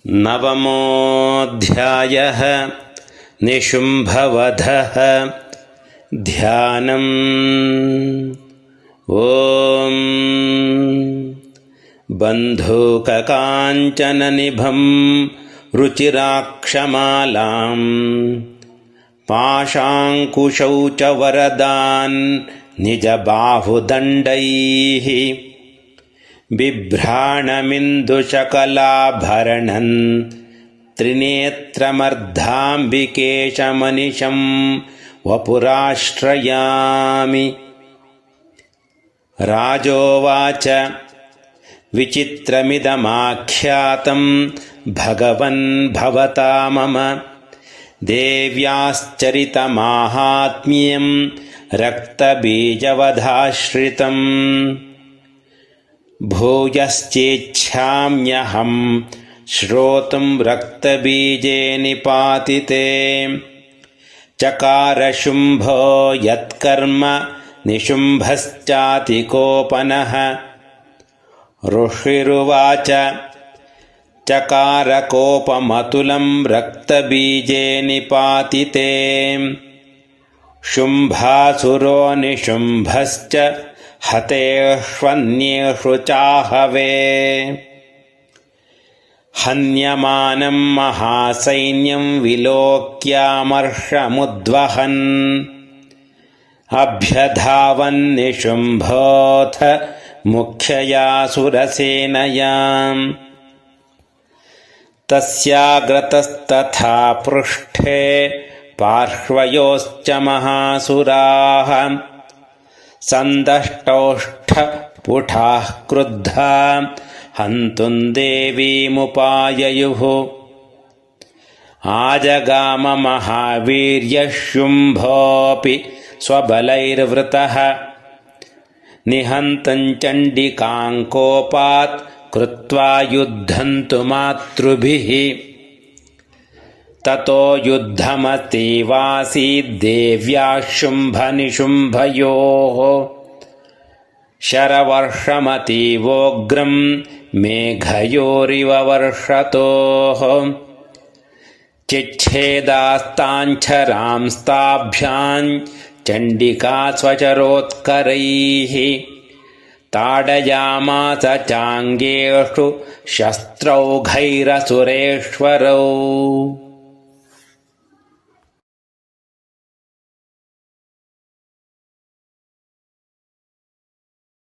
नवमोऽध्यायः निशुम्भवधः ध्यानम्। ॐ बन्धूककाञ्चननिभं रुचिराक्षमालां पाशाङ्कुशौचवरदान् निजबाहुदण्डैः बिभ्राणमिन्दुशकलाभरणन् त्रिनेत्रमर्धाम्बिकेशमनिशं वपुराश्रयामि। राजोवाच विचित्रमिदमाख्यातं भगवन् भवता मम देव्याश्चरितमाहात्म्यं रक्तबीजवधाश्रितम्। भूयश्चेच्छाम्यहं श्रोतुं रक्तबीजे निपातिते। चकार शुम्भो यत्कर्म निशुम्भश्चातिकोपनः। ऋषिरुवाच चकारकोपमतुलं रक्तबीजे निपातिते। शुम्भासुरो निशुम्भश्च हतेष्वन्येषु चाहवे। हन्यमानं महासैन्यं विलोक्यामर्षमुद्वहन् अभ्यधावन्निशुम्भोऽथ मुख्यया सुरसेनयाम्। तस्याग्रतस्तथा पृष्ठे पार्श्वयोश्च महासुराः सन्दष्टौष्ठपुटाः क्रुद्धा हन्तुं देवीमुपाययुः। आजगाम महावीर्यः शुम्भोऽपि स्वबलैर्वृतः। निहन्तं चण्डिकां कोपात् कृत्वा युद्धं तु मातृभिः। ततो युद्धमतीवासीद्देव्याः शुम्भनिशुम्भयोः। शरवर्षमतीवोग्रं मेघयोरिव वर्षतोः। चिच्छेदास्ताञ्छरांस्ताभ्यां चण्डिका स्वचरोत्करैः। ताडयामास चाङ्गेषु शस्त्रौघैरसुरेश्वरौ।